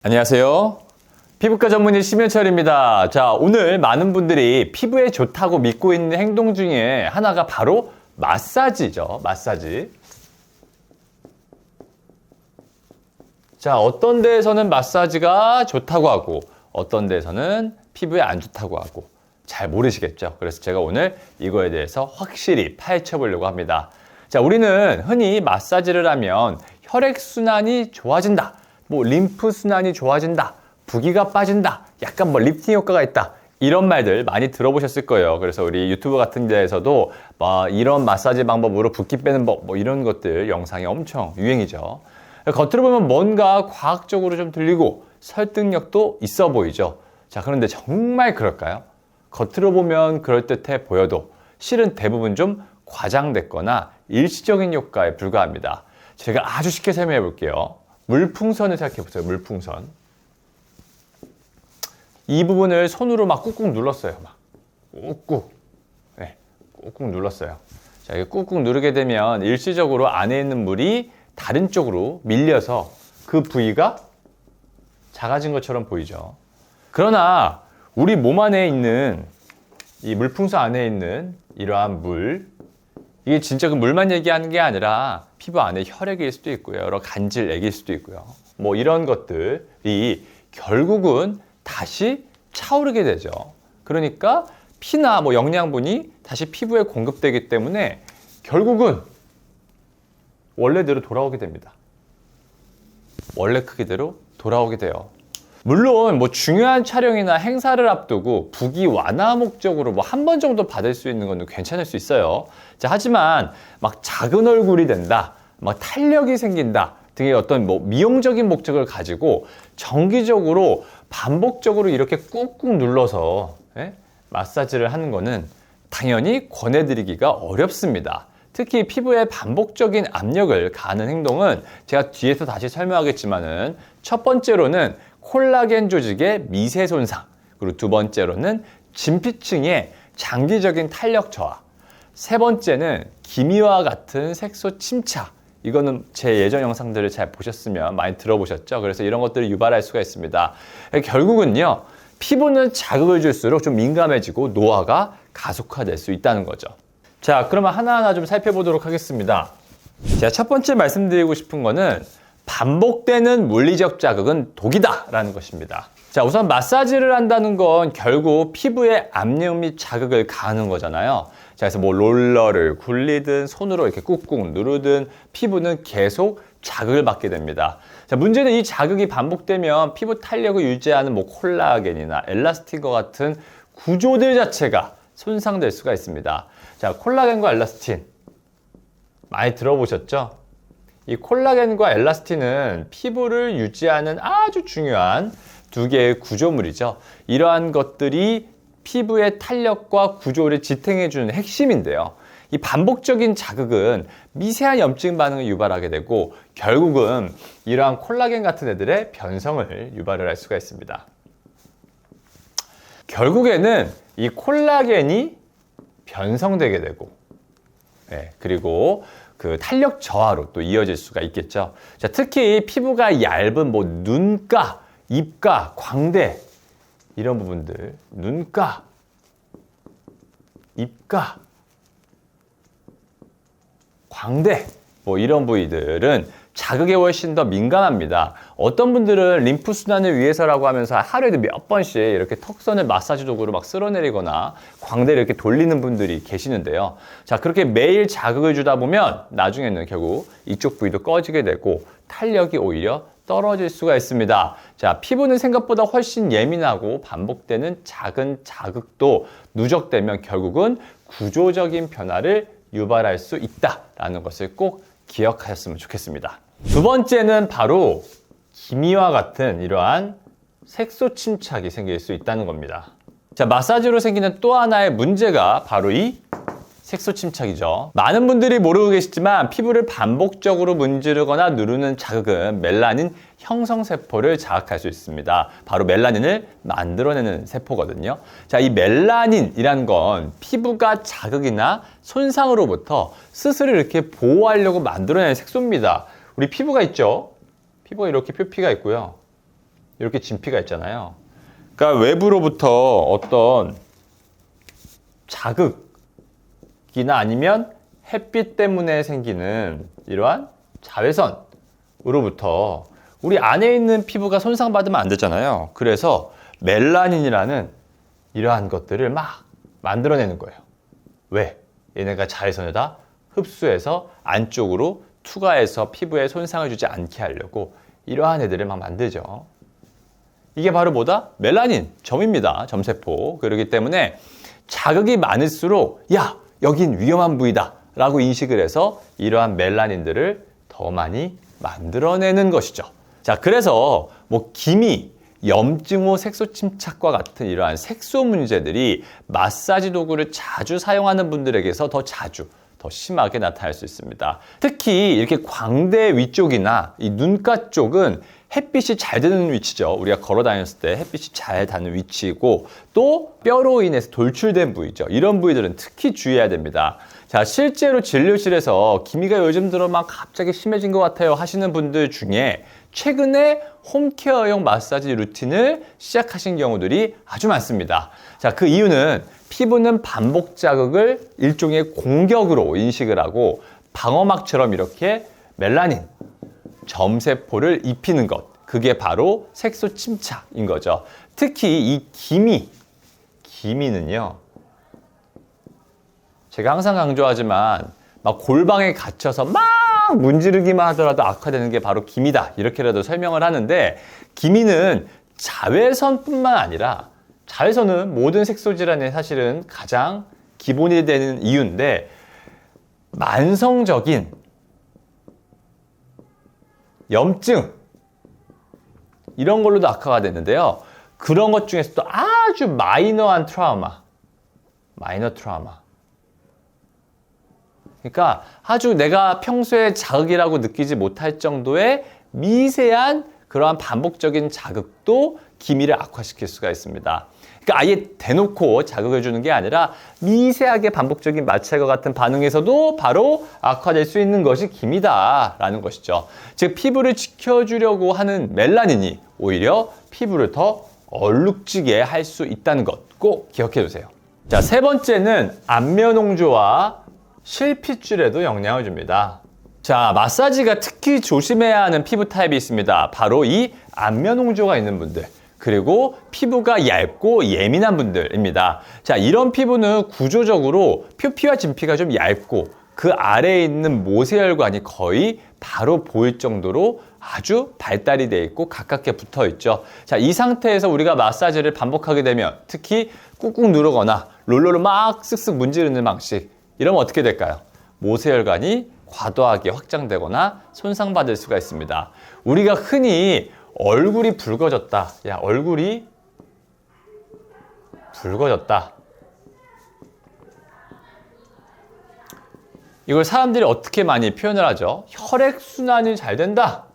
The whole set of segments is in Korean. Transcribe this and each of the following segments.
안녕하세요. 피부과 전문의 심현철입니다. 자, 오늘 많은 분들이 피부에 좋다고 믿고 있는 행동 중에 하나가 바로 마사지죠. 마사지. 자, 어떤 데에서는 마사지가 좋다고 하고 어떤 데에서는 피부에 안 좋다고 하고 잘 모르시겠죠. 그래서 제가 오늘 이거에 대해서 확실히 파헤쳐 보려고 합니다. 자, 우리는 흔히 마사지를 하면 혈액순환이 좋아진다. 림프 순환이 좋아진다, 부기가 빠진다, 약간 리프팅 효과가 있다, 이런 말들 많이 들어보셨을 거예요. 그래서 우리 유튜브 같은 데에서도 이런 마사지 방법으로 붓기 빼는 법, 이런 것들 영상이 엄청 유행이죠. 겉으로 보면 뭔가 과학적으로 좀 들리고 설득력도 있어 보이죠. 자, 그런데 정말 그럴까요? 겉으로 보면 그럴듯해 보여도 실은 대부분 좀 과장됐거나 일시적인 효과에 불과합니다. 제가 아주 쉽게 설명해 볼게요. 물풍선을 생각해 보세요. 물풍선. 이 부분을 손으로 막 꾹꾹 눌렀어요. 꾹꾹. 네, 꾹꾹 눌렀어요. 자, 이게 꾹꾹 누르게 되면 일시적으로 안에 있는 물이 다른 쪽으로 밀려서 그 부위가 작아진 것처럼 보이죠. 그러나 우리 몸 안에 있는 이 물풍선 안에 있는 이러한 물, 이게 진짜 그 물만 얘기하는 게 아니라 피부 안에 혈액일 수도 있고요. 여러 간질액일 수도 있고요. 이런 것들이 결국은 다시 차오르게 되죠. 그러니까 피나 영양분이 다시 피부에 공급되기 때문에 결국은 원래대로 돌아오게 됩니다. 원래 크기대로 돌아오게 돼요. 물론 중요한 촬영이나 행사를 앞두고 부기 완화 목적으로 한 번 정도 받을 수 있는 건 괜찮을 수 있어요. 자, 하지만 작은 얼굴이 된다, 탄력이 생긴다 등의 어떤 미용적인 목적을 가지고 정기적으로 반복적으로 이렇게 꾹꾹 눌러서 마사지를 하는 거는 당연히 권해드리기가 어렵습니다. 특히 피부에 반복적인 압력을 가하는 행동은 제가 뒤에서 다시 설명하겠지만은 첫 번째로는 콜라겐 조직의 미세 손상, 그리고 두 번째로는 진피층의 장기적인 탄력 저하, 세 번째는 기미와 같은 색소 침착. 이거는 제 예전 영상들을 잘 보셨으면 많이 들어보셨죠. 그래서 이런 것들을 유발할 수가 있습니다. 결국은요, 피부는 자극을 줄수록 좀 민감해지고 노화가 가속화될 수 있다는 거죠. 자, 그러면 하나하나 좀 살펴보도록 하겠습니다. 제가 첫 번째 말씀드리고 싶은 거는 반복되는 물리적 자극은 독이다 라는 것입니다. 자, 우선 마사지를 한다는 건 결국 피부에 압력 및 자극을 가하는 거잖아요. 자, 그래서 롤러를 굴리든 손으로 이렇게 꾹꾹 누르든 피부는 계속 자극을 받게 됩니다. 자, 문제는 이 자극이 반복되면 피부 탄력을 유지하는 콜라겐이나 엘라스틴과 같은 구조들 자체가 손상될 수가 있습니다. 자, 콜라겐과 엘라스틴 많이 들어보셨죠? 이 콜라겐과 엘라스틴은 피부를 유지하는 아주 중요한 두 개의 구조물이죠. 이러한 것들이 피부의 탄력과 구조를 지탱해주는 핵심인데요. 이 반복적인 자극은 미세한 염증 반응을 유발하게 되고 결국은 이러한 콜라겐 같은 애들의 변성을 유발을 할 수가 있습니다. 결국에는 이 콜라겐이 변성되게 되고, 그리고 그 탄력 저하로 또 이어질 수가 있겠죠. 자, 특히 피부가 얇은 눈가, 입가, 광대 이런 부분들, 눈가, 입가, 광대 이런 부위들은 자극에 훨씬 더 민감합니다. 어떤 분들은 림프 순환을 위해서라고 하면서 하루에도 몇 번씩 이렇게 턱선을 마사지 도구로 쓸어내리거나 광대를 이렇게 돌리는 분들이 계시는데요. 자, 그렇게 매일 자극을 주다 보면 나중에는 결국 이쪽 부위도 꺼지게 되고 탄력이 오히려 떨어질 수가 있습니다. 자, 피부는 생각보다 훨씬 예민하고 반복되는 작은 자극도 누적되면 결국은 구조적인 변화를 유발할 수 있다라는 것을 꼭 기억하셨으면 좋겠습니다. 두 번째는 바로 기미와 같은 이러한 색소 침착이 생길 수 있다는 겁니다. 자, 마사지로 생기는 또 하나의 문제가 바로 이 색소 침착이죠. 많은 분들이 모르고 계시지만 피부를 반복적으로 문지르거나 누르는 자극은 멜라닌 형성세포를 자극할 수 있습니다. 바로 멜라닌을 만들어내는 세포거든요. 자, 이 멜라닌이란 건 피부가 자극이나 손상으로부터 스스로 이렇게 보호하려고 만들어내는 색소입니다. 우리 피부가 있죠? 피부가 이렇게 표피가 있고요. 이렇게 진피가 있잖아요. 그러니까 외부로부터 어떤 자극이나 아니면 햇빛 때문에 생기는 이러한 자외선으로부터 우리 안에 있는 피부가 손상받으면 안 되잖아요. 그래서 멜라닌이라는 이러한 것들을 막 만들어내는 거예요. 왜? 얘네가 자외선을 다 흡수해서 안쪽으로 투과해서 피부에 손상을 주지 않게 하려고 이러한 애들을 막 만들죠. 이게 바로 뭐다? 멜라닌, 점입니다. 점세포. 그렇기 때문에 자극이 많을수록 야, 여긴 위험한 부위다 라고 인식을 해서 이러한 멜라닌들을 더 많이 만들어내는 것이죠. 자, 그래서 뭐 기미, 염증 후 색소 침착과 같은 이러한 색소 문제들이 마사지 도구를 자주 사용하는 분들에게서 더 자주, 더 심하게 나타날 수 있습니다. 특히 이렇게 광대 위쪽이나 이 눈가 쪽은 햇빛이 잘 드는 위치죠. 우리가 걸어 다녔을 때 햇빛이 잘 닿는 위치이고 또 뼈로 인해서 돌출된 부위죠. 이런 부위들은 특히 주의해야 됩니다. 자, 실제로 진료실에서 기미가 요즘 들어 막 갑자기 심해진 것 같아요 하시는 분들 중에 최근에 홈케어용 마사지 루틴을 시작하신 경우들이 아주 많습니다. 자, 그 이유는 피부는 반복 자극을 일종의 공격으로 인식을 하고 방어막처럼 이렇게 멜라닌, 점세포를 입히는 것, 그게 바로 색소 침착인 거죠. 특히 이 기미는요, 제가 항상 강조하지만 막 골방에 갇혀서 막 문지르기만 하더라도 악화되는 게 바로 기미다, 이렇게라도 설명을 하는데, 기미는 자외선뿐만 아니라, 자외선은 모든 색소 질환에 사실은 가장 기본이 되는 이유인데, 만성적인 염증 이런 걸로도 악화가 됐는데요. 그런 것 중에서도 아주 마이너 트라우마. 그러니까 아주 내가 평소에 자극이라고 느끼지 못할 정도의 미세한 그러한 반복적인 자극도 기미를 악화시킬 수가 있습니다. 그러니까 아예 대놓고 자극을 주는 게 아니라 미세하게 반복적인 마찰과 같은 반응에서도 바로 악화될 수 있는 것이 기미다라는 것이죠. 즉 피부를 지켜주려고 하는 멜라닌이 오히려 피부를 더 얼룩지게 할 수 있다는 것 꼭 기억해 두세요. 자, 세 번째는 안면홍조와 실핏줄에도 영향을 줍니다. 자, 마사지가 특히 조심해야 하는 피부 타입이 있습니다. 바로 이 안면홍조가 있는 분들, 그리고 피부가 얇고 예민한 분들입니다. 자, 이런 피부는 구조적으로 표피와 진피가 좀 얇고 그 아래에 있는 모세혈관이 거의 바로 보일 정도로 아주 발달이 되어 있고 가깝게 붙어 있죠. 자, 이 상태에서 우리가 마사지를 반복하게 되면 특히 꾹꾹 누르거나 롤러로 막 쓱쓱 문지르는 방식, 이러면 어떻게 될까요? 모세혈관이 과도하게 확장되거나 손상받을 수가 있습니다. 우리가 흔히 얼굴이 붉어졌다. 야, 얼굴이 붉어졌다. 이걸 사람들이 어떻게 많이 표현을 하죠? 혈액순환이 잘 된다.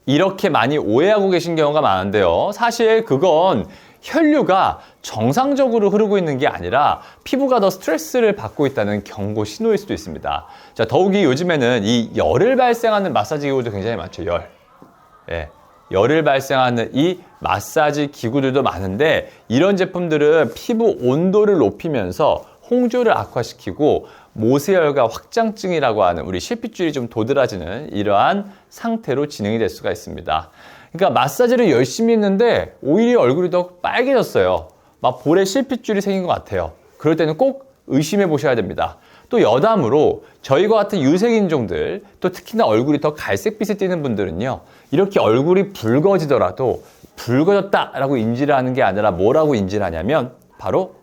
이렇게 많이 오해하고 계신 경우가 많은데요. 사실 그건 혈류가 정상적으로 흐르고 있는 게 아니라 피부가 더 스트레스를 받고 있다는 경고 신호일 수도 있습니다. 자, 더욱이 요즘에는 이 열을 발생하는 마사지 기구도 굉장히 많죠. 열을 발생하는 이 마사지 기구들도 많은데, 이런 제품들은 피부 온도를 높이면서 홍조를 악화시키고 모세혈관 확장증이라고 하는 우리 실핏줄이 좀 도드라지는 이러한 상태로 진행이 될 수가 있습니다. 그러니까 마사지를 열심히 했는데 오히려 얼굴이 더 빨개졌어요. 막 볼에 실핏줄이 생긴 것 같아요. 그럴 때는 꼭 의심해 보셔야 됩니다. 또 여담으로 저희와 같은 유색인종들, 또 특히나 얼굴이 더 갈색빛을 띠는 분들은요, 이렇게 얼굴이 붉어지더라도 붉어졌다라고 인지를 하는 게 아니라 뭐라고 인지를 하냐면 바로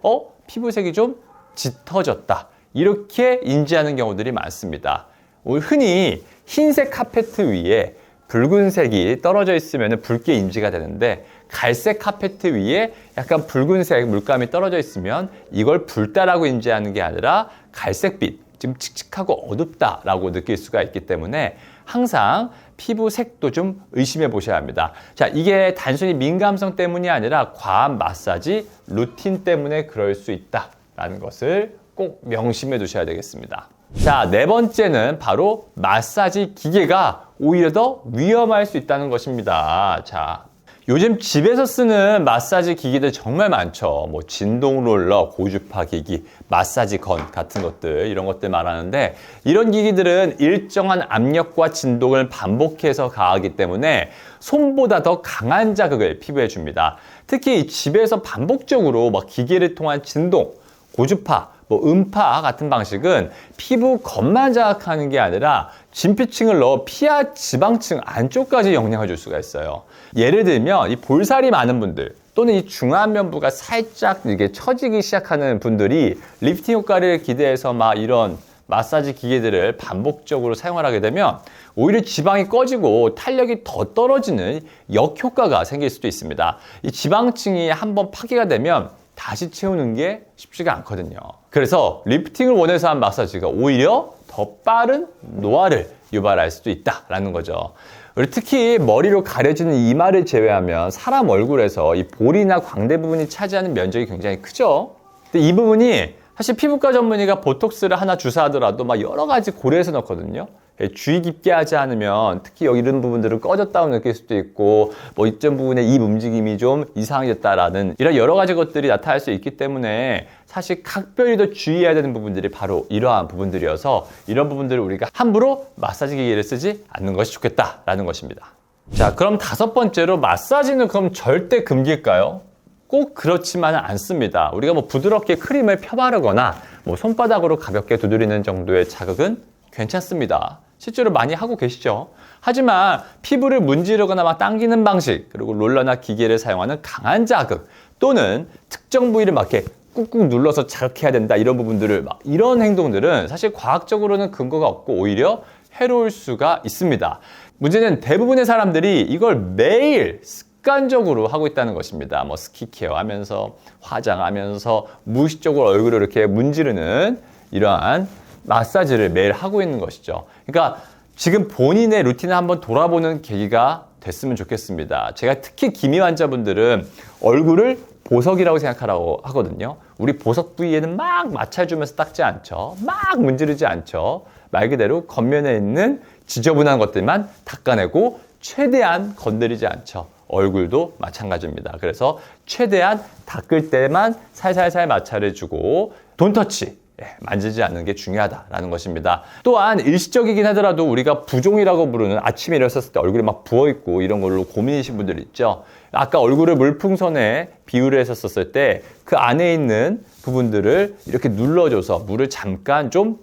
피부색이 좀 짙어졌다, 이렇게 인지하는 경우들이 많습니다. 흔히 흰색 카페트 위에 붉은색이 떨어져 있으면 붉게 인지가 되는데, 갈색 카페트 위에 약간 붉은색 물감이 떨어져 있으면 이걸 붉다라고 인지하는 게 아니라 갈색빛, 좀 칙칙하고 어둡다라고 느낄 수가 있기 때문에 항상 피부 색도 좀 의심해 보셔야 합니다. 자, 이게 단순히 민감성 때문이 아니라 과한 마사지 루틴 때문에 그럴 수 있다라는 것을 꼭 명심해 두셔야 되겠습니다. 자, 네 번째는 바로 마사지 기계가 오히려 더 위험할 수 있다는 것입니다. 자, 요즘 집에서 쓰는 마사지 기기들 정말 많죠. 뭐 진동 롤러, 고주파 기기, 마사지 건 같은 것들, 이런 것들 말하는데, 이런 기기들은 일정한 압력과 진동을 반복해서 가하기 때문에 손보다 더 강한 자극을 피부에 줍니다. 특히 집에서 반복적으로 막 기계를 통한 진동, 고주파, 뭐 음파 같은 방식은 피부 겉만 자극하는 게 아니라 진피층을 넣어 피하 지방층 안쪽까지 영향을 줄 수가 있어요. 예를 들면 이 볼살이 많은 분들 또는 이 중안면부가 살짝 이게 처지기 시작하는 분들이 리프팅 효과를 기대해서 막 이런 마사지 기계들을 반복적으로 사용을 하게 되면 오히려 지방이 꺼지고 탄력이 더 떨어지는 역효과가 생길 수도 있습니다. 이 지방층이 한번 파괴가 되면 다시 채우는 게 쉽지가 않거든요. 그래서 리프팅을 원해서 한 마사지가 오히려 더 빠른 노화를 유발할 수도 있다라는 거죠. 그리고 특히 머리로 가려지는 이마를 제외하면 사람 얼굴에서 이 볼이나 광대 부분이 차지하는 면적이 굉장히 크죠. 근데 이 부분이 사실 피부과 전문의가 보톡스를 하나 주사하더라도 막 여러 가지 고려해서 넣거든요. 주의 깊게 하지 않으면 특히 여기 이런 부분들은 꺼졌다고 느낄 수도 있고 뭐 이점 부분에 입 움직임이 좀 이상해졌다라는 이런 여러 가지 것들이 나타날 수 있기 때문에 사실 각별히 더 주의해야 되는 부분들이 바로 이러한 부분들이어서 이런 부분들을 우리가 함부로 마사지 기계를 쓰지 않는 것이 좋겠다라는 것입니다. 자, 그럼 다섯 번째로 마사지는 그럼 절대 금기일까요? 꼭 그렇지만은 않습니다. 우리가 뭐 부드럽게 크림을 펴바르거나 뭐 손바닥으로 가볍게 두드리는 정도의 자극은 괜찮습니다. 실제로 많이 하고 계시죠. 하지만 피부를 문지르거나 막 당기는 방식, 그리고 롤러나 기계를 사용하는 강한 자극 또는 특정 부위를 막 이렇게 꾹꾹 눌러서 자극해야 된다, 이런 부분들을 막 이런 행동들은 사실 과학적으로는 근거가 없고 오히려 해로울 수가 있습니다. 문제는 대부분의 사람들이 이걸 매일 습관적으로 하고 있다는 것입니다. 뭐 스키케어 하면서 화장하면서 무의식적으로 얼굴을 이렇게 문지르는 이러한 마사지를 매일 하고 있는 것이죠. 그러니까 지금 본인의 루틴을 한번 돌아보는 계기가 됐으면 좋겠습니다. 제가 특히 기미 환자분들은 얼굴을 보석이라고 생각하라고 하거든요. 우리 보석 부위에는 막 마찰주면서 닦지 않죠. 막 문지르지 않죠. 말 그대로 겉면에 있는 지저분한 것들만 닦아내고 최대한 건드리지 않죠. 얼굴도 마찬가지입니다. 그래서 최대한 닦을 때만 살살살 마찰을 주고 돈터치, 만지지 않는 게 중요하다라는 것입니다. 또한 일시적이긴 하더라도 우리가 부종이라고 부르는 아침에 일어섰을 때 얼굴이 막 부어있고 이런 걸로 고민이신 분들 있죠. 아까 얼굴을 물풍선에 비유를 했었을 때 그 안에 있는 부분들을 이렇게 눌러줘서 물을 잠깐 좀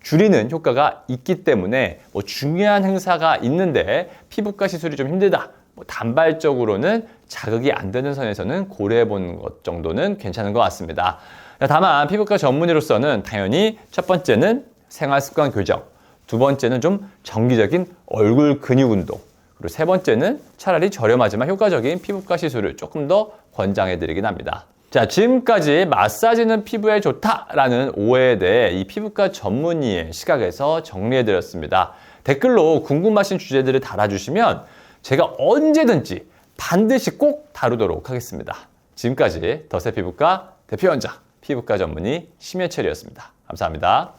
줄이는 효과가 있기 때문에 뭐 중요한 행사가 있는데 피부과 시술이 좀 힘들다, 뭐 단발적으로는 자극이 안 되는 선에서는 고려해보는 것 정도는 괜찮은 것 같습니다. 다만 피부과 전문의로서는 당연히 첫 번째는 생활습관 교정, 두 번째는 좀 정기적인 얼굴 근육 운동, 그리고 세 번째는 차라리 저렴하지만 효과적인 피부과 시술을 조금 더 권장해드리긴 합니다. 자, 지금까지 마사지는 피부에 좋다라는 오해에 대해 이 피부과 전문의의 시각에서 정리해드렸습니다. 댓글로 궁금하신 주제들을 달아주시면 제가 언제든지 반드시 꼭 다루도록 하겠습니다. 지금까지 더세 피부과 대표 원장, 피부과 전문의 심예철이었습니다. 감사합니다.